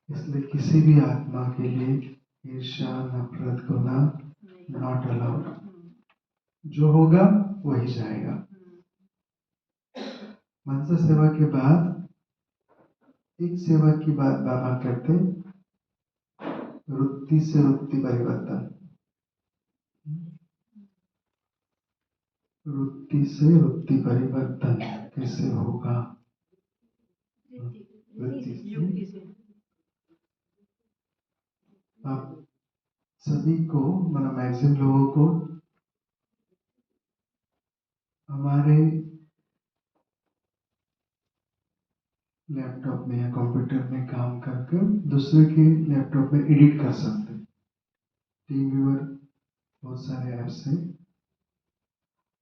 इसलिए किसी भी आत्मा के लिए ईर्ष्या नफरत होना नॉट अलाउड। जो होगा वही जाएगा। मनसा सेवा के बाद एक सेवा की बात बाबा करते, वृत्ति से वृत्ति परिवर्तन। वृत्ति से वृत्ति परिवर्तन कैसे होगा? वृत्ति से आप सभी को, मतलब मैक्सिमम लोगों को हमारे लैपटॉप में या कंप्यूटर में काम करके दूसरे के लैपटॉप में एडिट कर सकते हैं। टीम व्यूअर बहुत सारे ऐप्स हैं।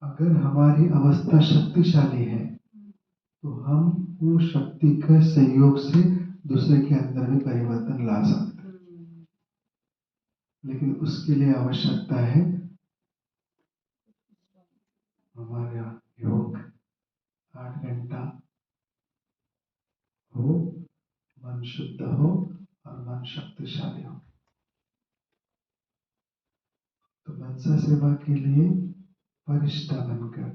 अगर हमारी अवस्था शक्तिशाली है तो हम वो शक्ति के सहयोग से दूसरे के अंदर भी परिवर्तन ला सकते हैं। लेकिन उसके लिए आवश्यकता है हमारा योग 8 घंटा हो, मन शुद्ध हो और मन शक्तिशाली हो। तो मनसा सेवा के लिए फरिश्ता बनकर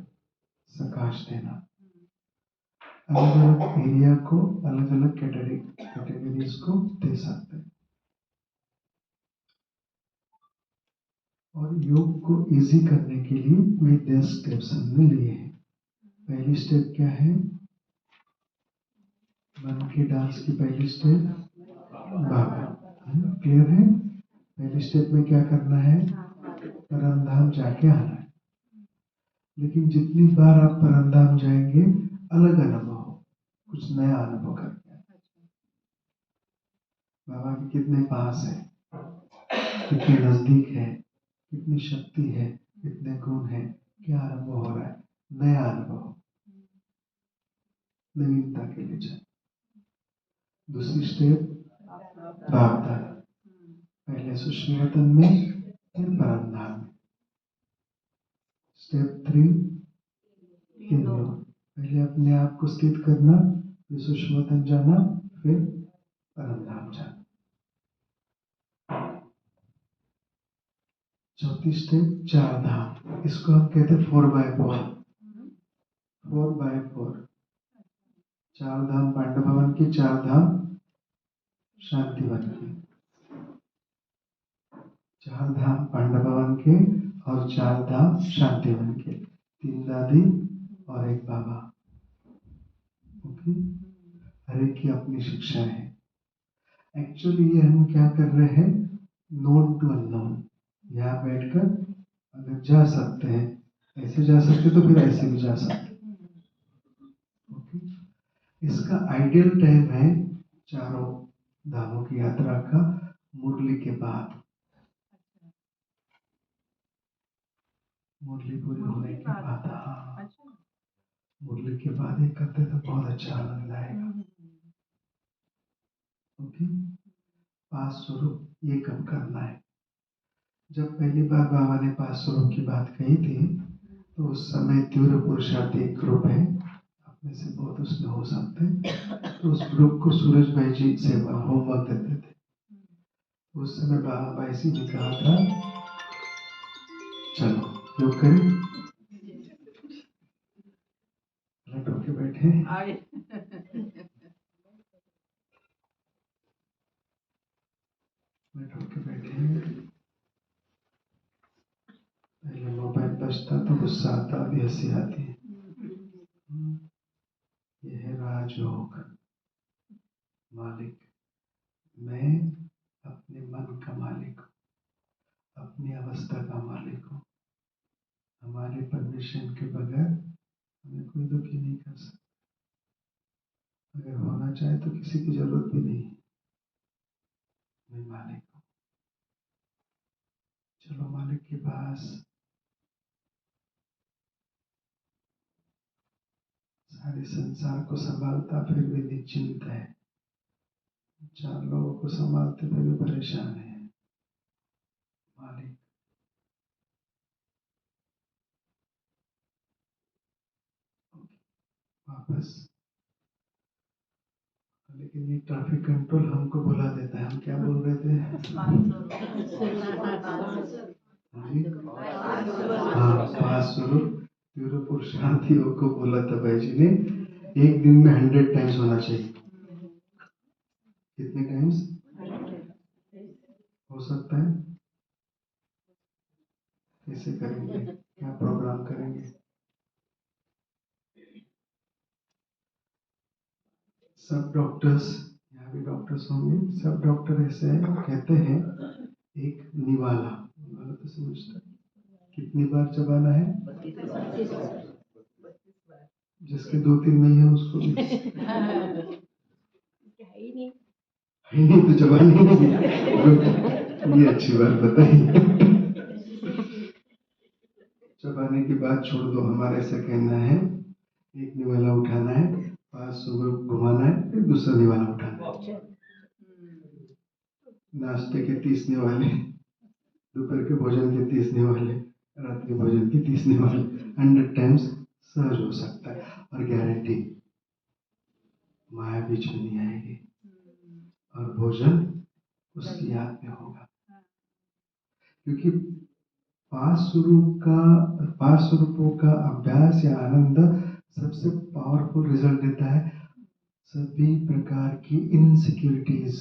प्रकाश देना, अलग अलग एरिया को अलग अलग कैटेगरीज को दे सकते हैं। और योग को इजी करने के लिए ये 10 स्टेप्स हमने लिए हैं। पहली स्टेप क्या है? मन के डांस की पहली स्टेप बाबा। क्लियर है? पहली स्टेप में क्या करना है? परमधाम जाके आना है। लेकिन जितनी बार आप परमधाम जाएंगे अलग अनुभव हो, कुछ नया अनुभव करके। बाबा के कितने पास है, कितने नजदीक है, कितनी शक्ति है, कितने गुण है, क्या अनुभव हो रहा है, नया अनुभव, नवीनता के लिए जाए। दूसरी स्टेप भावधारा, पहले सुषुम्ना में फिर परमधाम में। स्टेप 3 इंद्रियों, पहले अपने आप को स्थित करना, फिर सुषुम्ना जाना, फिर परमधाम जाना। चौथी स्टेप 4 धाम, इसको हम कहते हैं 4x4। 4x4 4 धाम पांडव भवन की, 4 धाम शांति वन की। 4 धाम पांडव भवन के और 4 धाम शांति वन के। 3 दादी और 1 बाबा। ओके, हर एक की अपनी शिक्षा है। एक्चुअली ये हम क्या कर रहे हैं? Known to unknown. यहाँ बैठकर अगर जा सकते हैं, ऐसे जा सकते तो फिर ऐसे भी जा सकते। ओके, इसका आइडियल टाइम है चारों धामों की यात्रा का मुरली के बाद। मुरली पूरी होने के बाद, हाँ, मुरली के बाद ये करते तो बहुत अच्छा आनंद आएगा। ओके, पास स्वरूप ये कब करना है? जब पहली बार बाबा ने पास स्वरूप की बात कही थी तो उस समय तीव्र पुरुषार्थी एक ग्रुप है, अपने से बहुत उसमें हो सकते हैं, तो उस ग्रुप को सूरज भाई जी से होमवर्क देते थे। उस समय बाबा ऐसी ने कहा था, चलो योग करें। लट होके बैठे, लट होके बैठे। पहले मोबाइल बजता तो गुस्सा आता, अभी हंसी आती है। ये है राजयोग। मालिक मैं अपने मन का मालिक हूँ, अपनी अवस्था का मालिक हूँ। हमारे परमिशन के बगैर हमें कोई दुखी नहीं कर सकता। अगर होना चाहे तो किसी की जरूरत भी नहीं। मैं मालिक हूँ। चलो मालिक के पास। सारे संसार को संभालता फिर भी निश्चिंत है, 4 लोगों को संभालते फिर भी परेशान है। मालिक वापस लेकिन ये ट्रैफिक कंट्रोल हमको बुला देता है, हम क्या बोल रहे थे? हाँ जी, हाँ, 5 स्वरूप तीव्र पुरुषार्थियों को बोला था भाई जी ने, एक दिन में 100 टाइम्स होना चाहिए। कितने टाइम्स हो सकता है? कैसे करेंगे, क्या प्रोग्राम करेंगे? सब डॉक्टर्स, यहाँ भी डॉक्टर्स होंगे, सब डॉक्टर ऐसे कहते हैं, एक निवाला, निवाला तो समझता है, कितनी बार चबाना है? जिसके 2-3 नहीं है उसको भी है नहीं तो चबानी नहीं। ये अच्छी बात बताई। चबाने की बात छोड़ दो, हमारे ऐसा कहना है, एक निवाला उठाना है, 5 सुबह घुमाना है, फिर दूसरा निवाला उठाना है। नाश्ते के 30 निवाले, दोपहर के भोजन के 30 निवाले, रात के भोजन के 30 निवाले, 100 टाइम्स सहज हो सकता है। और गारंटी, माया बीच में नहीं आएगी और भोजन उसकी याद में होगा। क्योंकि 5 स्वरूपों का अभ्यास या आनंद सबसे पावरफुल रिजल्ट देता है, सभी प्रकार की इनसिक्योरिटीज,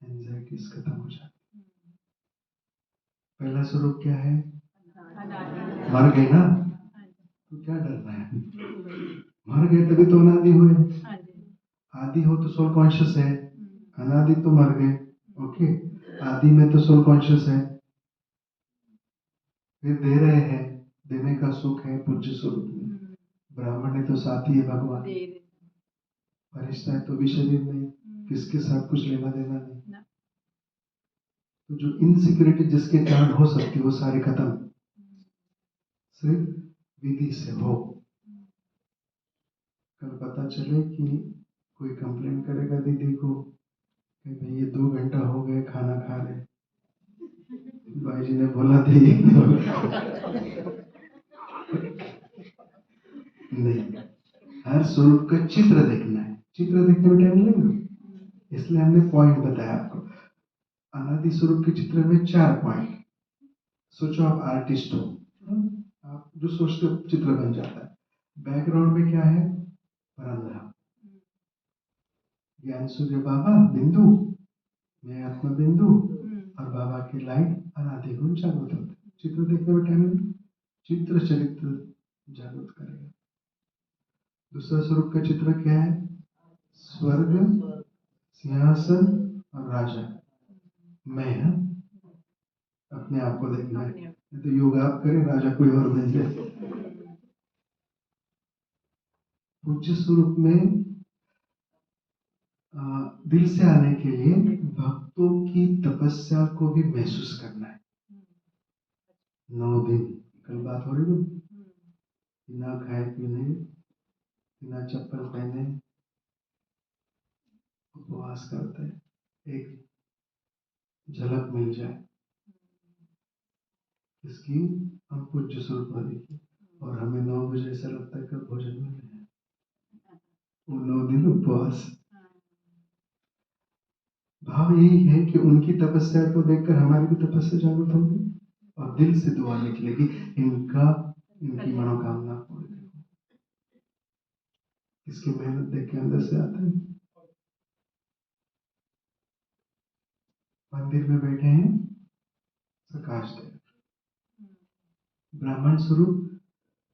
एंजाइटीज खत्म हो जाती। पहला स्वरूप क्या है? मर गए ना, तो क्या डरना है? मर गए तभी तो अनादि हुए। आदि हो तो सोल कॉन्शियस है, अनादि तो मर गए। ओके, आदि में तो सोल कॉन्शियस है, फिर दे रहे हैं, देने का सुख है पूज्य स्वरूप में। ब्राह्मण है तो साथी है भगवान, फरिश्ता है तो भी शरीर नहीं, किसके साथ कुछ लेना देना नहीं। तो जो इनसिक्योरिटी जिसके कारण हो सकती है वो सारी खत्म, सिर्फ विधि से हो। कल पता चले कि कोई कंप्लेन करेगा दीदी को कि भाई ये 2 घंटा हो गए खाना खा रहे, भाई जी ने बोला था ये नहीं, हर स्वरूप का चित्र देखना है, चित्र देखने में टाइम लगेगा, इसलिए हमने पॉइंट बताया आपको। अनादि स्वरूप के चित्र में 4 पॉइंट। सोचो आप आर्टिस्ट हो, आप जो सोचते हो चित्र बन जाता है। बैकग्राउंड में क्या है? परंधा, ज्ञान सूर्य बाबा बिंदु, मैं आत्मा बिंदु, और बाबा की लाइट अनादि गुण जागृत होते। चित्र देखने में टाइम नहीं, चित्र चरित्र जागृत करेगा। दूसरा स्वरूप का चित्र क्या है? स्वर्ग, सिंहासन और राजा। मैं अपने आप को देखना है, तो योग आप करें, राजा कोई और बन जाए। पूज्य स्वरूप में दिल से आने के लिए भक्तों की तपस्या को भी महसूस करना है। 9 दिन, कल बात हो रही थी, बिना खाए पीने, बिना चप्पल पहने उपवास करते हैं, एक झलक मिल जाए इसकी, हम पूज्य स्वरूप वाली की, और हमें 9 बजे ऐसा लगता है कब भोजन मिले, वो 9 दिन उपवास। भाव यही है कि उनकी तपस्या को देखकर हमारी भी तपस्या जागृत होगी और दिल से दुआ निकलेगी, इनकी मनोकामना पूरी हो। इसकी मेहनत देख के अंदर से आता है। मंदिर में बैठे हैं प्रकाश देव, ब्राह्मण स्वरूप,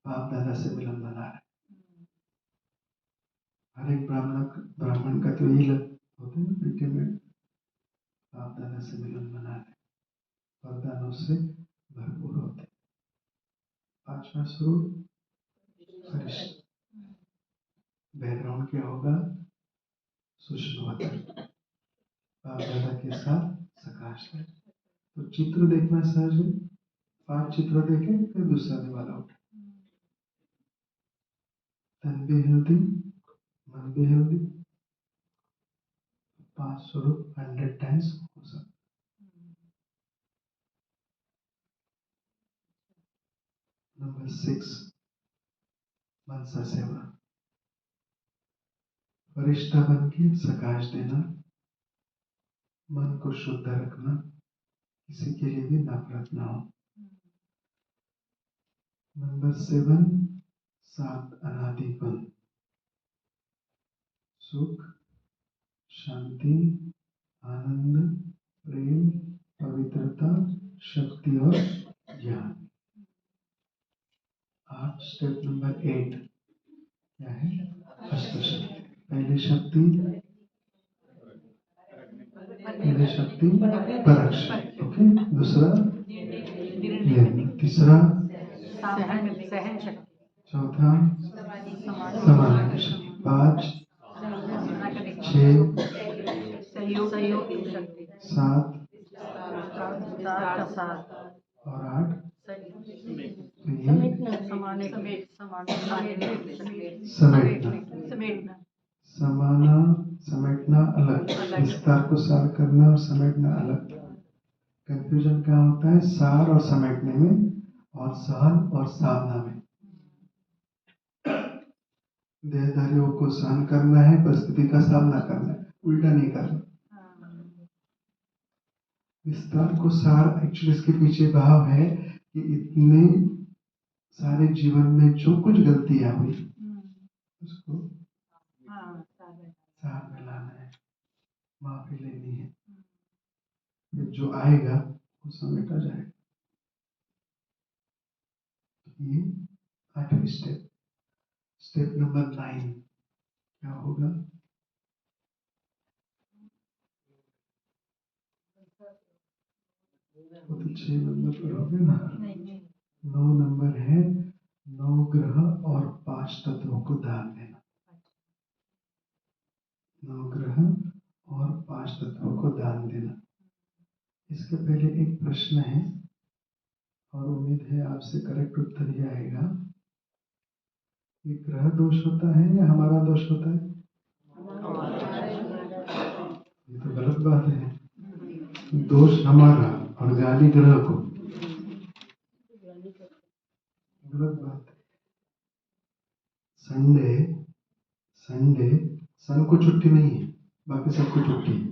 बाप दादा से मिलन बना रहे। हर एक ब्राह्मण का तो यही लग होता है ना, बेटे में बाप दादा से मिलन बना रहे, वरदानों से भरपूर होते। 5वां स्वरूप फरिश्ता, बैकग्राउंड क्या होगा? सूक्ष्म वतन, बाप दादा के साथ सकाश है। तो चित्र देखना सहज है, 5 चित्र देखे फिर दूसरा निवाला उठा, तन भी हेल्दी, मन भी हेल्दी, 5 स्वरूप 100 टाइम्स हो सकता। नंबर 6, मनसा सेवा। फरिश्ता बन के सकाश देना, मन को शुद्ध रखना, किसी के लिए भी नफरत ना हो। नंबर 7, 7 अनादि गुण, सुख, शांति, आनंद, प्रेम, पवित्रता, शक्ति और ज्ञान। 8 स्टेप नंबर 8 क्या है? अष्टशक्ति। पहली शक्ति परख शक्ति, ओके। दूसरा निर्णय, तीसरा सहन शक्ति, चौथा समानता शक्ति, 5, 6, सहयोग शक्ति, 7 का साथ और 8 समेटना। समाना, समेटना अलग, विस्तार को सार करना और समेटना अलग। कंफ्यूजन क्या होता है? सार और समेटने में, और सहन और साधना में। देहधारियों को सहन करना है, परिस्थिति का सामना करना है, उल्टा नहीं करना। विस्तार को सार, एक्चुअली इसके पीछे भाव है कि इतने सारे जीवन में जो कुछ गलतियां हुई उसको सार में लाना है, माफी लेनी है, फिर जो आएगा वो समेटा जाएगा। ये 8वीं स्टेप। स्टेप नंबर 9 क्या होगा? वो तो 6 नंबर पर हो गया ना। 9 नंबर है 9 ग्रह और 5 तत्वों को दान देना। 9 ग्रह और 5 तत्वों को दान देना। इसके पहले एक प्रश्न है और उम्मीद है आपसे करेक्ट उत्तर ही आएगा। ये ग्रह दोष होता है या हमारा दोष होता है? ये तो गलत बात है। दोष हमारा और गाली ग्रह को, गलत बात है। संडे सन को छुट्टी नहीं है, बाकी सबको छुट्टी है।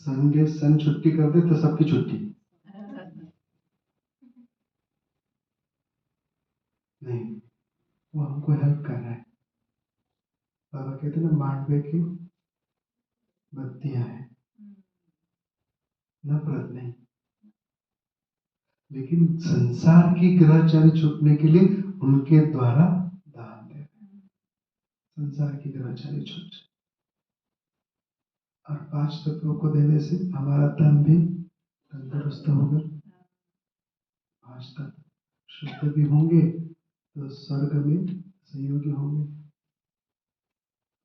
संडे सन छुट्टी कर दे तो सबकी छुट्टी नहीं, वो हमको हेल्प कर रहा है। बाबा कहते ना, मांडवे की बत्तियां हैं, नफरत नहीं। लेकिन संसार की ग्रहचारी छूटने के लिए उनके द्वारा दान दे, संसार की ग्रहचारी छूट। और 5 तत्वों को देने से हमारा तन भी तंदुरुस्त होगा। 5 तत्व शुद्ध भी होंगे तो स्वर्ग में सहयोगी होंगे।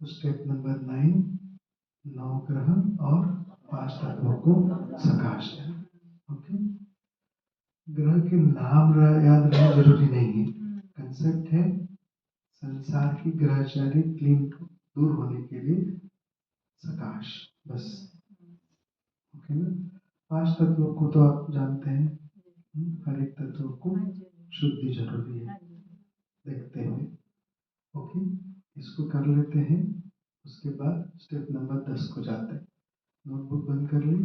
तो स्टेप नंबर 9, 9 ग्रह और 5 तत्वों को सकाश देना। ओके। ग्रह के नाम याद रहना जरूरी नहीं है। कंसेप्ट है संसार की ग्रहचारी क्लीन दूर होने के लिए सकाश, बस। ओके ना। 5 तत्वों को तो आप जानते हैं, हर एक तत्व को शुद्धि जरूरी है देखते हुए। ओके, इसको कर लेते हैं। उसके बाद स्टेप नंबर 10 को जाते हैं। नोटबुक बंद कर ली।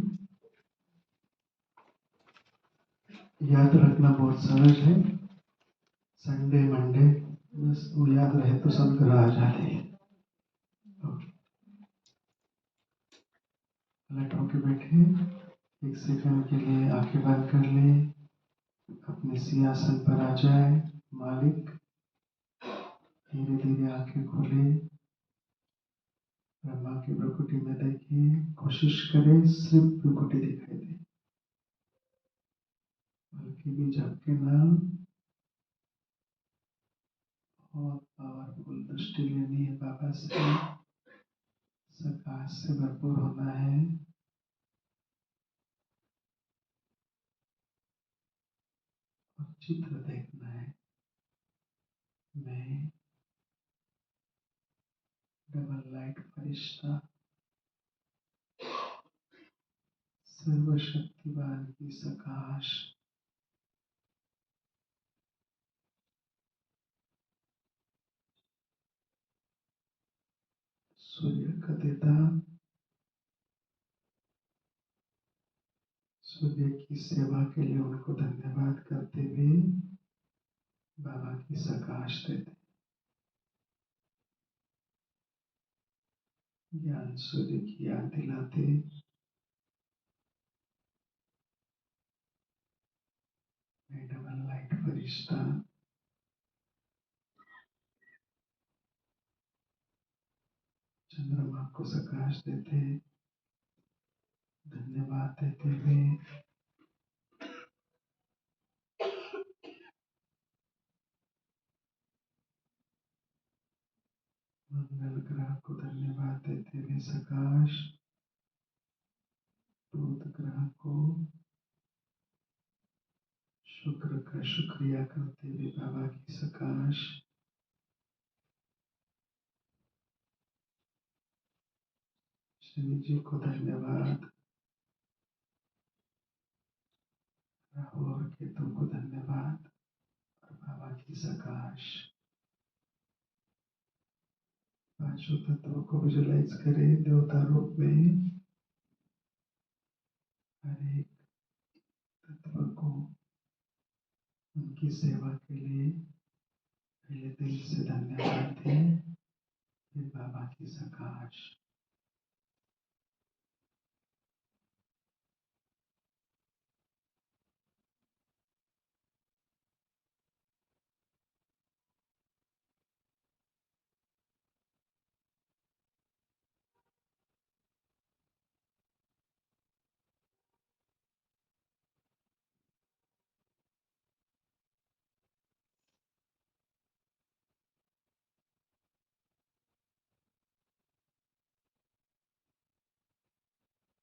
याद रखना बहुत सहज है। संडे मंडे बस वो याद रहे तो सब ग्रह आ जाते हैं। अलर्ट होके बैठे, 1 सेकंड के लिए आंखें बंद कर ले। अपने सिंहासन पर आ जाए मालिक। धीरे धीरे आंखें खोले, ब्रह्मा की भ्रुकुटी में देखिए। कोशिश करें सिर्फ भ्रुकुटी दिखाई दे, बल्कि भी झपके नाम। बहुत पावरफुल दृष्टि लेनी है बाबा से, सकाश से भरपूर होना है। और चित्र देखना है। मैं डबल लाइट फरिश्ता, सर्वशक्तिवान की सकाश, सूर्य का देता, सूर्य की सेवा के लिए उनको धन्यवाद करते हुए बाबा की सकाश देते, ज्ञान सूर्य की याद दिलाते, मैं डबल लाइट फरिश्ता चंद्रमा को सकाश देते, धन्यवाद देते हुए मंगल ग्रह को धन्यवाद देते हुए सकाश, बुध ग्रह को, शुक्र का शुक्रिया करते हुए बाबा की सकाश, शनि जी को धन्यवाद, राहु और केतु को धन्यवाद और बाबा की सकाश। पांचों तत्वों को विजुलाइज करें देवता रूप में, हर एक तत्व को उनकी सेवा के लिए पहले दिल से धन्यवाद दें, फिर बाबा की सकाश।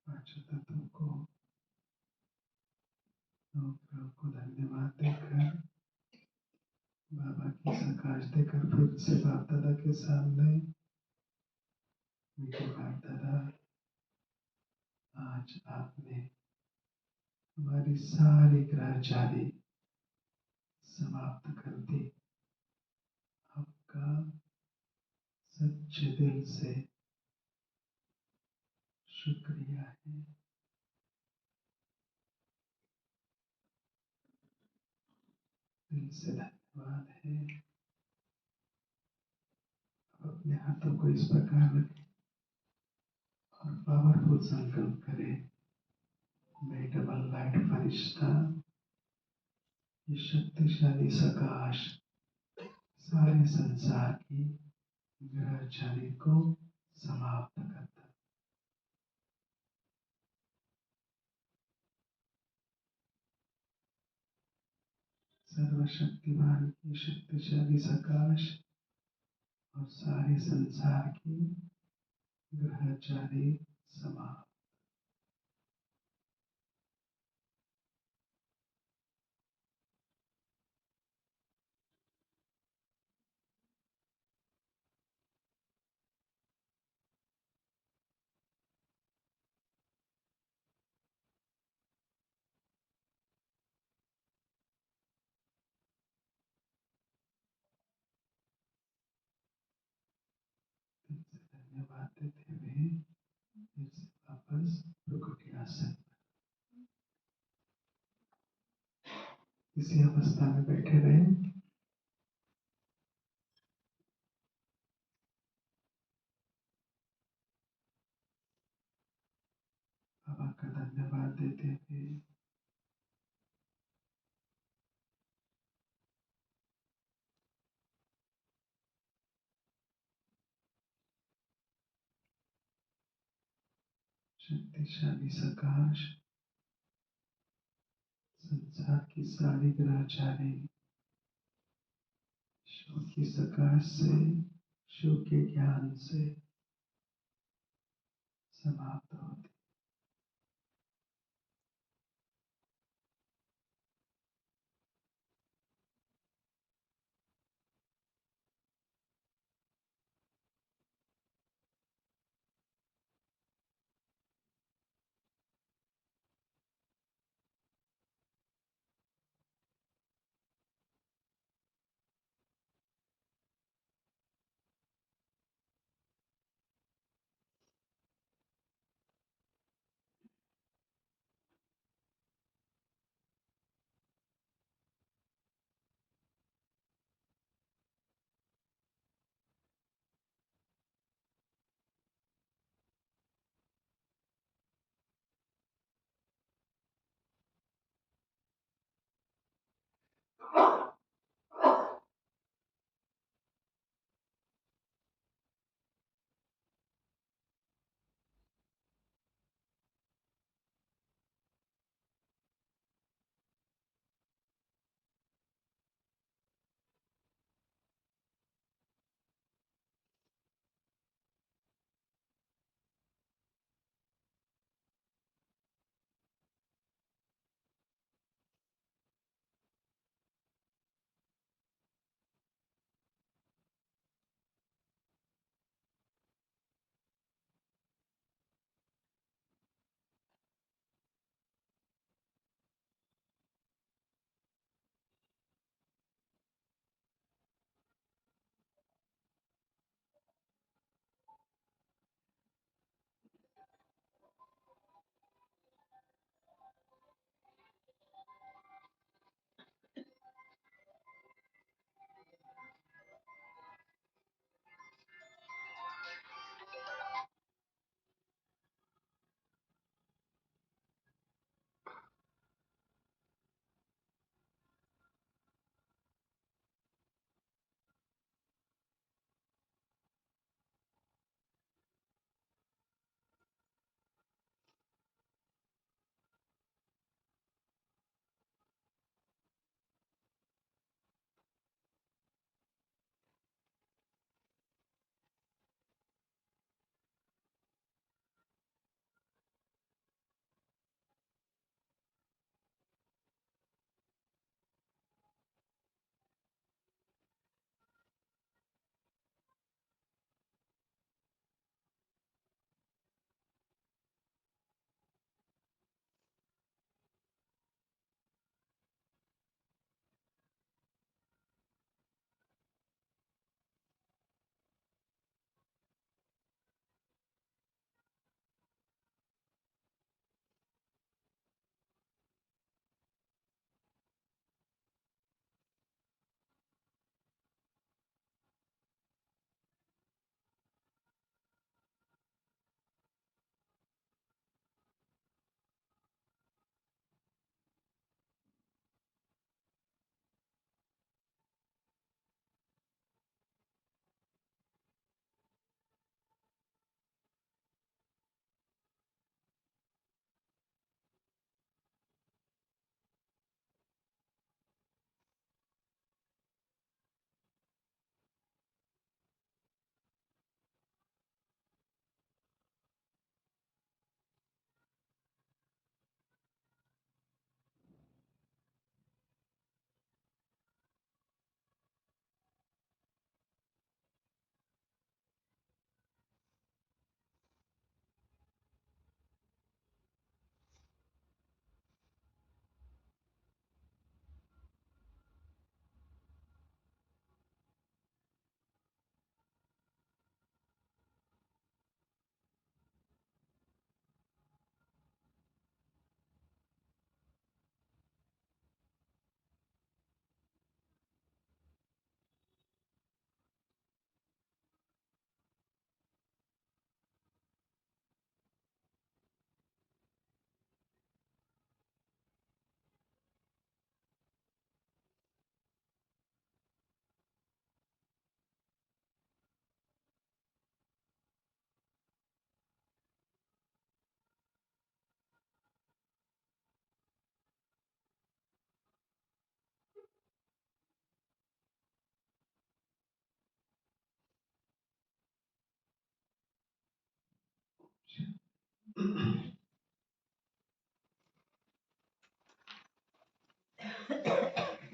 पांचों तत्वों को, नवग्रह को धन्यवाद देकर, बाबा की सकाश देकर फिर से बाप दादा के सामने, मीठे बाप दादा, आज आपने हमारी सारी ग्रहचारी समाप्त कर दी। आपका सच्चे दिल से शुक्रिया है। दिल से धन्यवाद है। अब अपने हाथों को इस प्रकार रखें और पावरफुल संकल्प करें, मैं डबल लाइट फरिश्ता, ये शक्तिशाली सकाश सारे संसार की ग्रहचारी को समाप्त करता, सर्वशक्तिमान की शक्तिशाली सकाश और सारे संसार की ग्रहचारी समाप्त। दिल से धन्यवाद देते हुए फिर से वापस प्रकृति आसन, इसी अवस्था में बैठे रहे। बाबा का धन्यवाद देते हुए शक्तिशाली सकाश संसार की सारी ग्रहचारी शिव की सकाश से, शिव के ज्ञान से समाप्त होती।